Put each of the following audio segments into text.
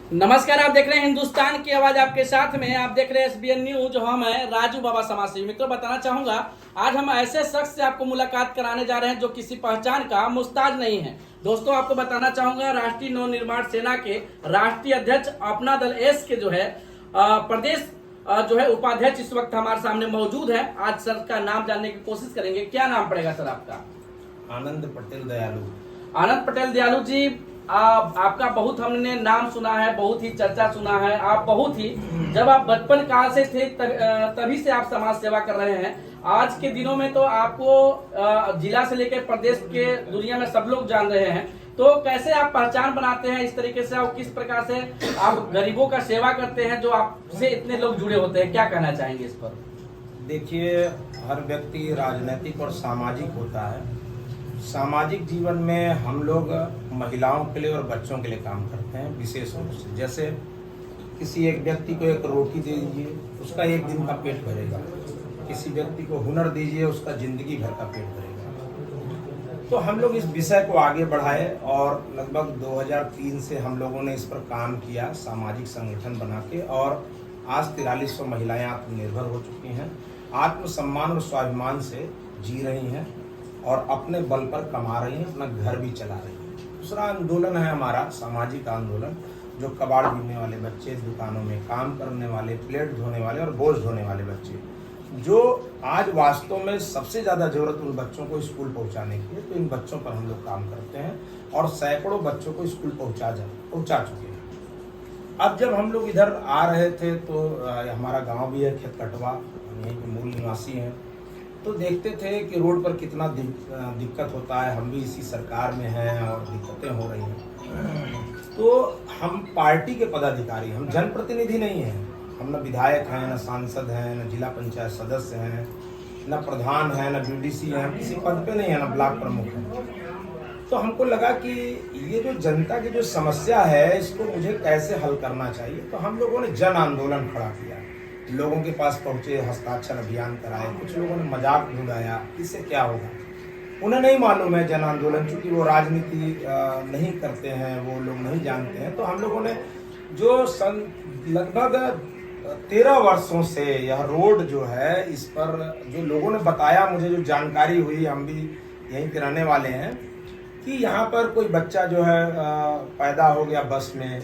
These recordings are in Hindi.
नमस्कार, आप देख रहे हैं हिंदुस्तान की आवाज आपके साथ में। आप देख रहे हैं एसबीएन न्यूज। हम हैं राजू बाबा समाजसेवी। मित्रों, बताना चाहूंगा आज हम ऐसे शख्स से आपको मुलाकात कराने जा रहे हैं जो किसी पहचान का मुस्ताज नहीं है। दोस्तों, आपको बताना चाहूंगा राष्ट्रीय नवनिर्माण सेना के राष्ट्रीय अध्यक्ष अपना दल एस के जो है प्रदेश जो है उपाध्यक्ष इस वक्त हमारे सामने मौजूद है। आज सर का नाम जानने की कोशिश करेंगे। क्या नाम पड़ेगा सर आपका? आनंद पटेल दयालु। आनंद पटेल दयालु जी, आपका बहुत हमने नाम सुना है, बहुत ही चर्चा सुना है। आप बहुत ही जब आप बचपन काल से थे तभी से आप समाज सेवा कर रहे हैं। आज के दिनों में तो आपको जिला से लेकर प्रदेश के दुनिया में सब लोग जान रहे हैं। तो कैसे आप पहचान बनाते हैं इस तरीके से, और किस प्रकार से आप गरीबों का सेवा करते हैं जो आपसे इतने लोग जुड़े होते हैं? क्या कहना चाहेंगे इस पर? देखिए, हर व्यक्ति राजनीतिक और सामाजिक होता है। सामाजिक जीवन में हम लोग महिलाओं के लिए और बच्चों के लिए काम करते हैं विशेष रूप से। जैसे किसी एक व्यक्ति को एक रोटी दे दीजिए, उसका एक दिन का पेट भरेगा। किसी व्यक्ति को हुनर दीजिए, उसका जिंदगी भर का पेट भरेगा। तो हम लोग इस विषय को आगे बढ़ाए और लगभग 2003 से हम लोगों ने इस पर काम किया, सामाजिक संगठन बना के, और आज 4300 महिलाएं आत्मनिर्भर हो चुकी हैं, आत्मसम्मान और स्वाभिमान से जी रही हैं और अपने बल पर कमा रही हैं, अपना घर भी चला रही हैं। दूसरा आंदोलन है हमारा सामाजिक आंदोलन, जो कबाड़ बीनने वाले बच्चे, दुकानों में काम करने वाले, प्लेट धोने वाले और बोझ धोने वाले बच्चे, जो आज वास्तव में सबसे ज़्यादा जरूरत उन बच्चों को स्कूल पहुंचाने की है। तो इन बच्चों पर हम लोग काम करते हैं और सैकड़ों बच्चों को स्कूल पहुंचा चुके हैं। अब जब हम लोग इधर आ रहे थे तो हमारा गाँव भी है खेतकटवा, हम यहीं के मूल निवासी हैं। तो देखते थे कि रोड पर कितना दिक्कत होता है। हम भी इसी सरकार में हैं और दिक्कतें हो रही हैं। तो हम पार्टी के पदाधिकारी, हम जनप्रतिनिधि नहीं हैं। हम न विधायक हैं, न सांसद हैं, न जिला पंचायत सदस्य हैं, न प्रधान हैं, न बीडीसी हैं, हम किसी पद पे नहीं है, न ब्लॉक प्रमुख हैं। तो हमको लगा कि ये जो जनता की जो समस्या है, इसको मुझे कैसे हल करना चाहिए। तो हम लोगों ने जन आंदोलन खड़ा किया, लोगों के पास पहुंचे, हस्ताक्षर अभियान कराए। कुछ लोगों ने मजाक भी उड़ाया, इससे क्या होगा। उन्हें नहीं मालूम है जन आंदोलन, चूंकि वो राजनीति नहीं करते हैं, वो लोग नहीं जानते हैं। तो हम लोगों ने जो लगभग 13 वर्षों से यह रोड जो है, इस पर जो लोगों ने बताया, मुझे जो जानकारी हुई, हम भी यहीं के रहने वाले हैं, कि यहाँ पर कोई बच्चा जो है पैदा हो गया बस में,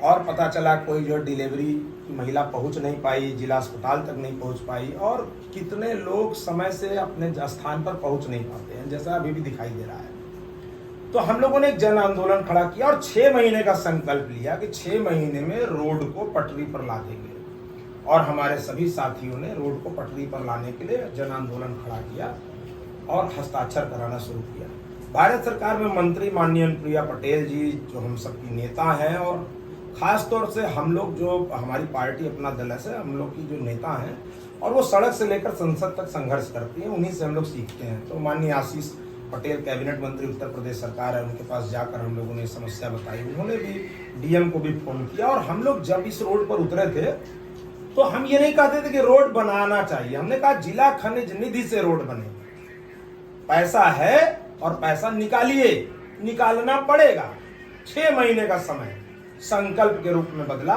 और पता चला कोई जो डिलीवरी की महिला पहुंच नहीं पाई, जिला अस्पताल तक नहीं पहुंच पाई, और कितने लोग समय से अपने स्थान पर पहुंच नहीं पाते हैं, जैसा अभी भी दिखाई दे रहा है। तो हम लोगों ने एक जन आंदोलन खड़ा किया और 6 महीने का संकल्प लिया कि 6 महीने में रोड को पटरी पर ला देंगे। और हमारे सभी साथियों ने रोड को पटरी पर लाने के लिए जन आंदोलन खड़ा किया और हस्ताक्षर कराना शुरू किया। भारत सरकार में मंत्री माननीय अनुप्रिया पटेल जी, जो हम सबकी नेता हैं, और खास तौर से हम लोग जो हमारी पार्टी अपना दल है, हम लोग की जो नेता हैं, और वो सड़क से लेकर संसद तक संघर्ष करती हैं, उन्हीं से हम लोग सीखते हैं। तो माननीय आशीष पटेल कैबिनेट मंत्री उत्तर प्रदेश सरकार है, उनके पास जाकर हम लोगों ने समस्या बताई। उन्होंने भी डीएम को भी फोन किया। और हम लोग जब इस रोड पर उतरे थे तो हम ये नहीं कहते थे कि रोड बनाना चाहिए, हमने कहा जिला खनिज निधि से रोड बने। पैसा है और पैसा निकालिए, निकालना पड़ेगा। 6 महीने का समय संकल्प के रूप में बदला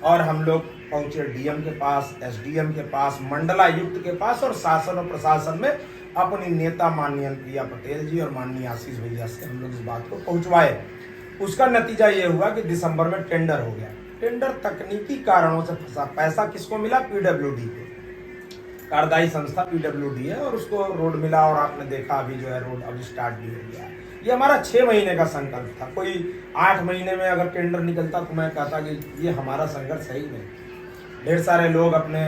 और हम लोग पहुंचे डीएम के पास, एसडीएम के पास, मंडलायुक्त के पास, और शासन और प्रशासन में अपनी नेता माननीय प्रिया पटेल जी और माननीय आशीष भैया से हम लोग इस बात को पहुंचवाए। उसका नतीजा ये हुआ कि दिसंबर में टेंडर हो गया। टेंडर तकनीकी कारणों से फंसा। पैसा किसको मिला? पीडब्ल्यूडी को, कार्यदायी संस्था पीडब्ल्यूडी है, और उसको रोड मिला। और आपने देखा अभी जो है रोड अब स्टार्ट भी हो गया। ये हमारा 6 महीने का संकल्प था। कोई 8 महीने में अगर टेंडर निकलता तो मैं कहता कि ये हमारा संघर्ष सही नहीं। ढेर सारे लोग अपने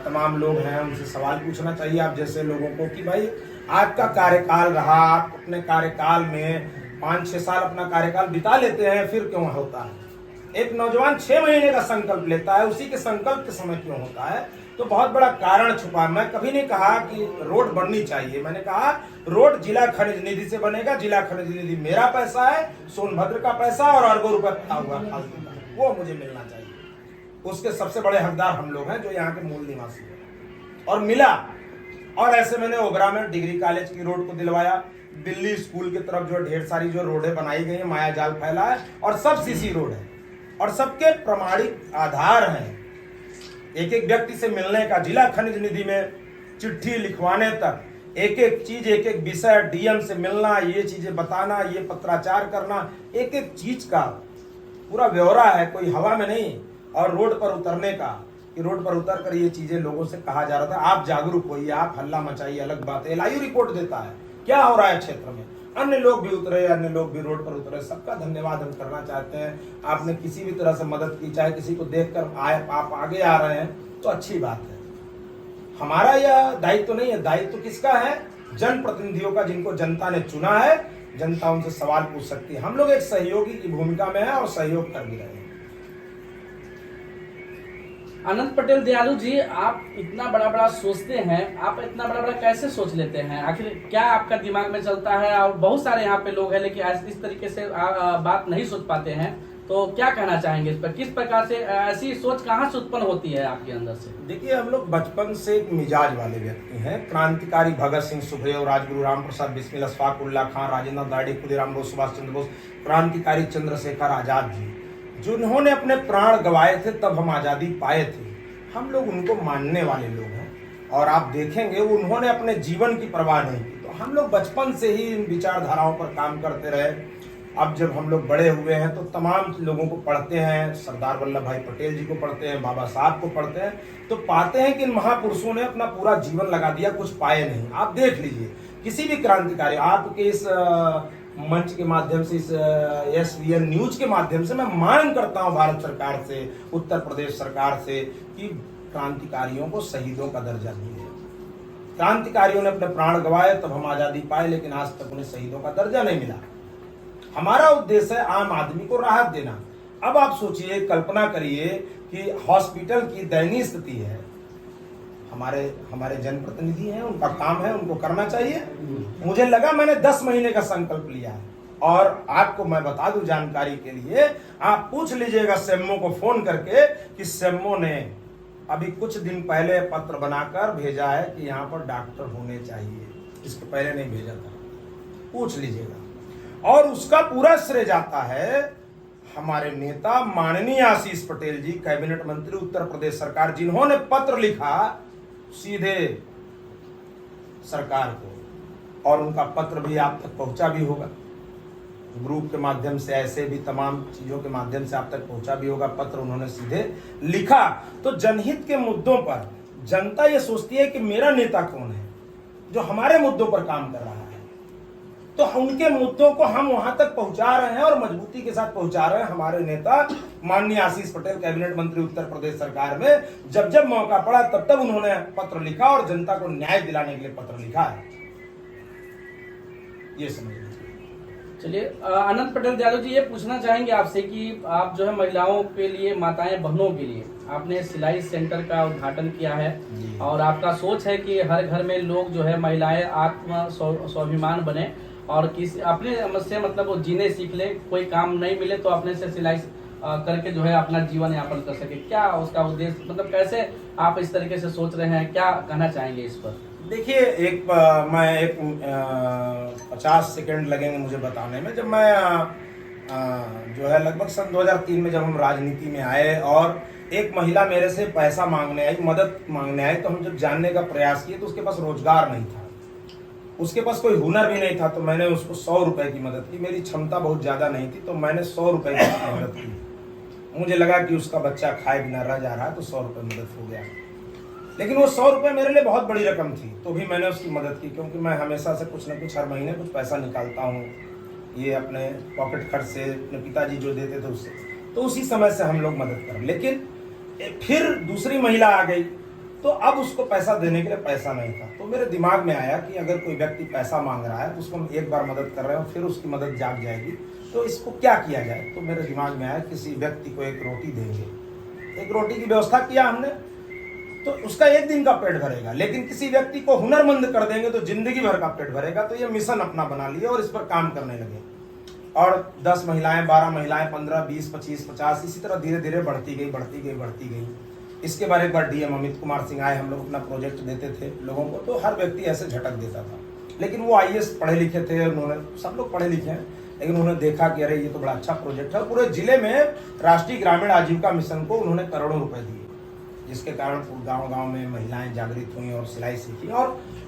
तमाम लोग हैं, उनसे सवाल पूछना चाहिए आप जैसे लोगों को कि भाई आपका कार्यकाल रहा, आप अपने कार्यकाल में 5-6 साल अपना कार्यकाल बिता लेते हैं, फिर क्यों होता है? एक नौजवान 6 महीने का संकल्प लेता है, उसी के संकल्प के समय क्यों होता है? तो बहुत बड़ा कारण छुपा। मैं कभी नहीं कहा कि रोड बननी चाहिए, मैंने कहा रोड जिला खनिज निधि से बनेगा। जिला खनिज निधि मेरा पैसा है, सोनभद्र का पैसा, और अरबों रुपए पता हुआ फालतू का, वो मुझे मिलना चाहिए। उसके सबसे बड़े हकदार हम लोग हैं जो यहाँ के मूल निवासी हैं, और मिला। और ऐसे मैंने ओबरा में डिग्री कॉलेज की रोड को दिलवाया। दिल्ली स्कूल की तरफ जो ढेर सारी जो रोडें बनाई गई हैं, माया जाल फैला है, और सब सीसी रोड है। और सबके प्रमाणिक आधार हैं। एक एक व्यक्ति से मिलने का, जिला खनिज निधि में चिट्ठी लिखवाने तक, एक एक चीज, एक एक विषय, डीएम से मिलना, ये चीजें बताना, ये पत्राचार करना, एक एक चीज का पूरा ब्यौरा है, कोई हवा में नहीं। और रोड पर उतरने का, कि रोड पर उतर कर ये चीजें लोगों से कहा जा रहा था, आप जागरूक होइए, आप हल्ला मचाइए, अलग बात है। एलआईयू रिपोर्ट देता है क्या हो रहा है क्षेत्र में। अन्य लोग भी उतरे, अन्य लोग भी रोड पर उतरे, सबका धन्यवाद हम करना चाहते हैं। आपने किसी भी तरह से मदद की, चाहे किसी को देखकर आप आगे आ रहे हैं तो अच्छी बात है। हमारा यह दायित्व नहीं है। दायित्व किसका है? जनप्रतिनिधियों का, जिनको जनता ने चुना है। जनता उनसे सवाल पूछ सकती है। हम लोग एक सहयोगी की भूमिका में है और सहयोग कर भी रहे हैं। अनंत पटेल दयालु जी, आप इतना बड़ा बड़ा सोचते हैं, आप इतना बड़ा बड़ा कैसे सोच लेते हैं? आखिर क्या आपका दिमाग में चलता है? और बहुत सारे यहाँ पे लोग हैं लेकिन इस तरीके से बात नहीं सोच पाते हैं, तो क्या कहना चाहेंगे इस पर? किस प्रकार से ऐसी सोच कहाँ से उत्पन्न होती है आपके अंदर से? देखिए, हम लोग बचपन से एक मिजाज वाले व्यक्ति हैं। क्रांतिकारी भगत सिंह, सुखदेव, राजगुरु राम प्रसाद बिस्मिल, अशफाक उल्लाह खान, राजेंद्र दाड़ी, खुदीराम बोस, सुभाष चंद्र बोस, क्रांतिकारी चंद्रशेखर आजाद जी, जिन्होंने अपने प्राण गंवाए थे तब हम आजादी पाए थे। हम लोग उनको मानने वाले लोग हैं। और आप देखेंगे उन्होंने अपने जीवन की परवाह नहीं की। तो हम लोग बचपन से ही इन विचारधाराओं पर काम करते रहे। अब जब हम लोग बड़े हुए हैं तो तमाम लोगों को पढ़ते हैं, सरदार वल्लभ भाई पटेल जी को पढ़ते हैं, बाबा साहब को पढ़ते हैं, तो पाते हैं कि इन महापुरुषों ने अपना पूरा जीवन लगा दिया, कुछ पाए नहीं। आप देख लीजिए, किसी भी क्रांतिकारी, आपके इस मंच के माध्यम से, इस SVN न्यूज के माध्यम से मैं मांग करता हूं भारत सरकार से, उत्तर प्रदेश सरकार से, कि क्रांतिकारियों को शहीदों का दर्जा दिए। क्रांतिकारियों ने अपने प्राण गंवाए तब हम आजादी पाए, लेकिन आज तक उन्हें शहीदों का दर्जा नहीं मिला। हमारा उद्देश्य है आम आदमी को राहत देना। अब आप सोचिए, कल्पना करिए कि हॉस्पिटल की दयनीय स्थिति है। हमारे जनप्रतिनिधि हैं, उनका काम है, उनको करना चाहिए। मुझे लगा, मैंने 10 महीने का संकल्प लिया है। और आपको मैं बता दूं जानकारी के लिए, आप पूछ लीजिएगा सेम्मो को फोन करके कि सेम्मो ने अभी कुछ दिन पहले पत्र बनाकर भेजा है कि यहाँ पर डॉक्टर होने चाहिए। इसके पहले नहीं भेजा था, पूछ लीजिएगा। और उसका पूरा श्रेय जाता है हमारे नेता माननीय आशीष पटेल जी, कैबिनेट मंत्री उत्तर प्रदेश सरकार, जिन्होंने पत्र लिखा सीधे सरकार को। और उनका पत्र भी आप तक पहुंचा भी होगा, ग्रुप के माध्यम से, ऐसे भी तमाम चीजों के माध्यम से आप तक पहुंचा भी होगा। पत्र उन्होंने सीधे लिखा। तो जनहित के मुद्दों पर जनता ये सोचती है कि मेरा नेता कौन है जो हमारे मुद्दों पर काम कर रहा है। तो उनके मुद्दों को हम वहां तक पहुंचा रहे हैं और मजबूती के साथ पहुंचा रहे हैं। हमारे नेता माननीय आशीष पटेल, कैबिनेट मंत्री उत्तर प्रदेश सरकार में, जब जब मौका पड़ा तब तब उन्होंने पत्र लिखा और जनता को न्याय दिलाने के लिए पत्र लिखा है। ये समझ लीजिए। चलिए, अनंत पटेल दयालु जी, ये पूछना चाहेंगे आपसे कि आप जो है महिलाओं के लिए, माताएं बहनों के लिए आपने सिलाई सेंटर का उद्घाटन किया है और आपका सोच है कि हर घर में लोग जो है, महिलाएं आत्म स्वाभिमान बने और किसी अपने से मतलब वो जीने सीख ले, कोई काम नहीं मिले तो अपने से सिलाई करके जो है अपना जीवन यापन कर सके। क्या उसका उद्देश्य, मतलब कैसे आप इस तरीके से सोच रहे हैं, क्या कहना चाहेंगे इस पर? देखिए, मैं 50 सेकंड लगेंगे मुझे बताने में। जब मैं जो है लगभग सन 2003 में जब हम राजनीति में आए और एक महिला मेरे से पैसा मांगने आई, मदद मांगने आई, तो हम जब जानने का प्रयास किए तो उसके पास रोजगार नहीं था, उसके पास कोई हुनर भी नहीं था। तो मैंने उसको 100 रुपए की मदद की। मेरी क्षमता बहुत ज्यादा नहीं थी, तो मैंने 100 रुपए की मदद की। मुझे लगा कि उसका बच्चा खाए बिना रह जा रहा है, तो 100 रुपए मदद हो गया। लेकिन वो 100 रुपए मेरे लिए बहुत बड़ी रकम थी, तो भी मैंने उसकी मदद की, क्योंकि मैं हमेशा से कुछ न कुछ हर महीने कुछ पैसा निकालता हूँ, ये अपने पॉकेट खर्च से, अपने पिताजी जो देते थे उससे। तो उसी समय से हम लोग मदद करें। लेकिन फिर दूसरी महिला आ गई, तो अब उसको पैसा देने के लिए पैसा नहीं था। तो मेरे दिमाग में आया कि अगर कोई व्यक्ति पैसा मांग रहा है तो उसको हम एक बार मदद कर रहे हैं, फिर उसकी मदद जाग जाएगी, तो इसको क्या किया जाए। तो मेरे दिमाग में आया किसी व्यक्ति को एक रोटी देंगे। एक रोटी की व्यवस्था किया हमने, तो उसका एक दिन का पेट भरेगा। लेकिन किसी व्यक्ति को हुनरमंद कर देंगे तो जिंदगी भर का पेट भरेगा। तो ये मिशन अपना बना लिया और इस पर काम करने लगे। और 10 महिलाएं, 12 महिलाएं, 15, 20, 25, 50, इसी तरह धीरे धीरे बढ़ती गई। इसके बाद एक बार डीएम अमित कुमार सिंह आए। हम लोग अपना प्रोजेक्ट देते थे लोगों को, तो हर व्यक्ति ऐसे झटक देता था। लेकिन वो IAS पढ़े लिखे थे, उन्होंने, सब लोग पढ़े लिखे हैं, लेकिन उन्होंने देखा कि अरे ये तो बड़ा अच्छा प्रोजेक्ट है। पूरे जिले में राष्ट्रीय ग्रामीण आजीविका मिशन को उन्होंने करोड़ों रुपए दिए, जिसके कारण गांव-गांव में महिलाएं जागृत हुई और सिलाई सीखी।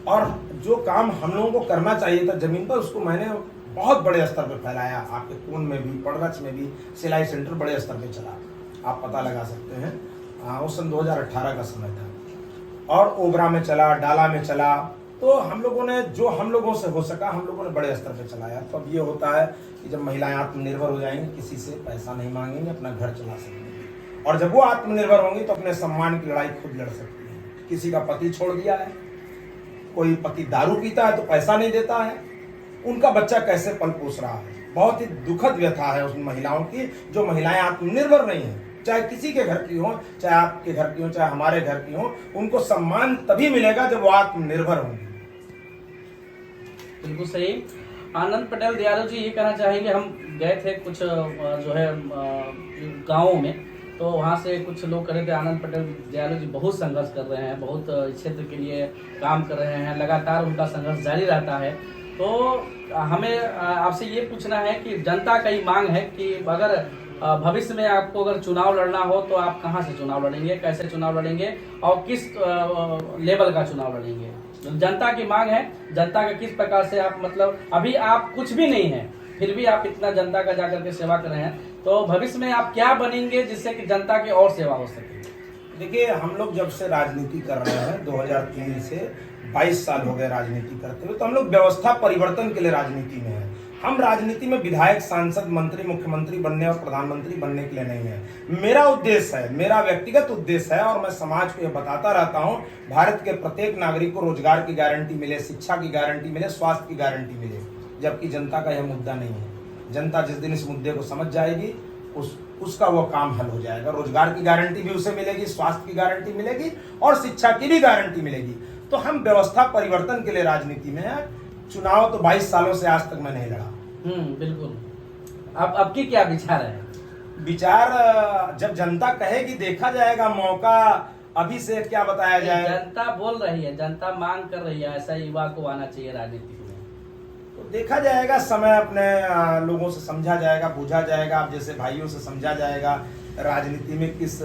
और जो काम हम लोगों को करना चाहिए था जमीन पर, उसको मैंने बहुत बड़े स्तर पर फैलाया। आपके कोन में भी, पड़रच में भी सिलाई सेंटर बड़े स्तर पर चला, आप पता लगा सकते हैं। वो सन 2018 का समय था। और ओबरा में चला, डाला में चला। तो हम लोगों ने जो हम लोगों से हो सका हम लोगों ने बड़े स्तर पर चलाया। तो अब ये होता है कि जब महिलाएं आत्मनिर्भर हो जाएंगी, किसी से पैसा नहीं मांगेंगी, अपना घर चला सकेंगी। और जब वो आत्मनिर्भर होंगी तो अपने सम्मान की लड़ाई खुद लड़ सकती हैं। किसी का पति छोड़ दिया है, कोई पति दारू पीता है तो पैसा नहीं देता है, उनका बच्चा कैसे पल पोस रहा है। बहुत ही दुखद व्यथा है उन महिलाओं की जो महिलाएं आत्मनिर्भर नहीं है, चाहे किसी के घर की हो, चाहे आपके घर की हो, चाहे हमारे घर की हो। उनको सम्मान तभी मिलेगा जब वो आत्मनिर्भर होंगी। बिल्कुल सही। आनंद पटेल दयालु जी, ये कहना चाहेंगे, हम गए थे कुछ जो है गाँवों में, तो वहाँ से कुछ लोग कह रहे थे आनंद पटेल दयालु जी बहुत संघर्ष कर रहे हैं, बहुत क्षेत्र के लिए काम कर रहे हैं, लगातार उनका संघर्ष जारी रहता है। तो हमें आपसे ये पूछना है कि जनता का ही मांग है कि अगर भविष्य में आपको अगर चुनाव लड़ना हो तो आप कहाँ से चुनाव लड़ेंगे, कैसे चुनाव लड़ेंगे और किस लेवल का चुनाव लड़ेंगे। जनता की मांग है, जनता का किस प्रकार से आप, मतलब अभी आप कुछ भी नहीं है फिर भी आप इतना जनता का जाकर के सेवा कर रहे हैं, तो भविष्य में आप क्या बनेंगे जिससे कि जनता की और सेवा हो सके। देखिए, हम लोग जब से राजनीति कर रहे हैं 2003 से 22 साल हो गए राजनीति करते हुए, तो हम लोग व्यवस्था परिवर्तन के लिए राजनीति में हैं। हम राजनीति में विधायक, सांसद, मंत्री, मुख्यमंत्री बनने और प्रधानमंत्री बनने के लिए नहीं है। मेरा उद्देश्य है, मेरा व्यक्तिगत उद्देश्य है, और मैं समाज को यह बताता रहता हूं, भारत के प्रत्येक नागरिक को रोजगार की गारंटी मिले, शिक्षा की गारंटी मिले, स्वास्थ्य की गारंटी मिले। जबकि जनता का यह मुद्दा नहीं है। जनता जिस दिन इस मुद्दे को समझ जाएगी उसका वो काम हल हो जाएगा। रोजगार की गारंटी भी उसे मिलेगी, स्वास्थ्य की गारंटी मिलेगी और शिक्षा की भी गारंटी मिलेगी। तो हम व्यवस्था परिवर्तन के लिए राजनीति में है। चुनाव तो 22 सालों से आज तक मैं नहीं लड़ा। बिल्कुल। अब की क्या विचार है? विचार जब जनता कहेगी देखा जाएगा, मौका अभी से क्या बताया जाए। जनता बोल रही है, जनता मांग कर रही है, ऐसा युवा को आना चाहिए राजनीति में, तो देखा जाएगा। समय अपने लोगों से समझा जाएगा, बूझा जाएगा, आप जैसे भाइयों से समझा जाएगा राजनीति में किस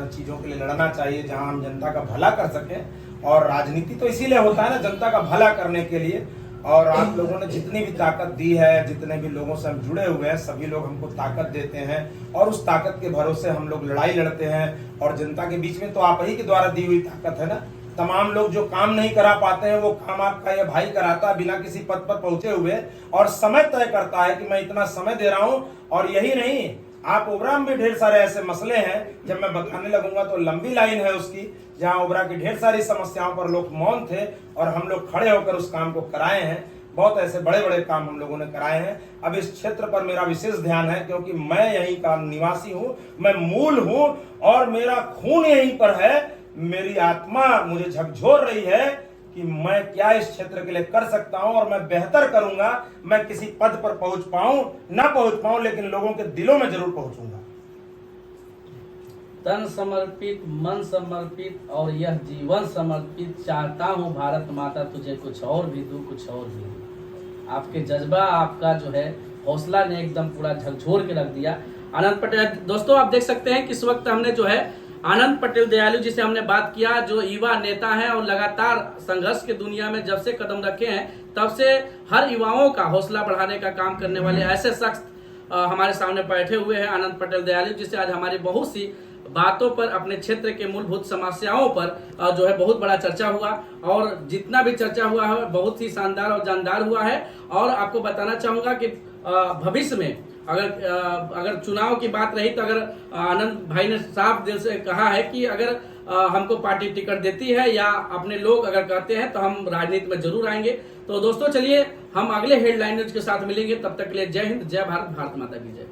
चीजों के लिए लड़ना चाहिए जहां हम जनता का भला कर सकें। और राजनीति तो इसीलिए होता है ना, जनता का भला करने के लिए। और आप लोगों ने जितनी भी ताकत दी है, जितने भी लोगों से हम जुड़े हुए हैं, सभी लोग हमको ताकत देते हैं और उस ताकत के भरोसे हम लोग लड़ाई लड़ते हैं। और जनता के बीच में तो आप ही के द्वारा दी हुई ताकत है ना। तमाम लोग जो काम नहीं करा पाते हैं वो काम आपका ये भाई कराता है बिना किसी पद पर पहुंचे हुए, और समय तय करता है कि मैं इतना समय दे रहा हूं। और यही नहीं, आप ओबरा में भी ढेर सारे ऐसे मसले हैं, जब मैं बताने लगूंगा तो लंबी लाइन है उसकी, जहां ओबरा की ढेर सारी समस्याओं पर लोग मौन थे और हम लोग खड़े होकर उस काम को कराए हैं। बहुत ऐसे बड़े बड़े काम हम लोगों ने कराए हैं। अब इस क्षेत्र पर मेरा विशेष ध्यान है, क्योंकि मैं यहीं का निवासी हूं, मैं मूल हूं और मेरा खून यहीं पर है। मेरी आत्मा मुझे झकझोर रही है कि मैं क्या इस क्षेत्र के लिए कर सकता हूं, और मैं बेहतर करूंगा। मैं किसी पद पर पहुंच पाऊं ना पहुंच पाऊं, लेकिन लोगों के दिलों में जरूर पहुंचूंगा। तन समर्पित, मन समर्पित और यह जीवन समर्पित, चाहता हूं भारत माता तुझे कुछ और भी दूं, कुछ और भी दूं। आपके जज्बा, आपका जो है हौसला ने एकदम पूरा झकझोर के रख दिया। आनंद पटेल दोस्तों, आप देख सकते हैं कि इस वक्त हमने जो है आनंद पटेल दयालु जी से हमने बात किया, जो युवा नेता हैं और लगातार संघर्ष की दुनिया में जब से कदम रखे हैं तब से हर युवाओं का हौसला बढ़ाने का काम करने वाले ऐसे शख्स हमारे सामने बैठे हुए हैं। आनंद पटेल दयालु जी से आज हमारी बहुत सी बातों पर, अपने क्षेत्र के मूलभूत समस्याओं पर जो है बहुत बड़ा चर्चा हुआ, और जितना भी चर्चा हुआ है बहुत ही शानदार और जानदार हुआ है। और आपको बताना चाहूंगा कि भविष्य में अगर चुनाव की बात रही तो अगर आनंद भाई ने साफ दिल से कहा है कि अगर हमको पार्टी टिकट देती है या अपने लोग अगर कहते हैं तो हम राजनीति में जरूर आएंगे। तो दोस्तों चलिए हम अगले हेडलाइन न्यूज के साथ मिलेंगे, तब तक के लिए जय हिंद, जय भारत, भारत माता की जय।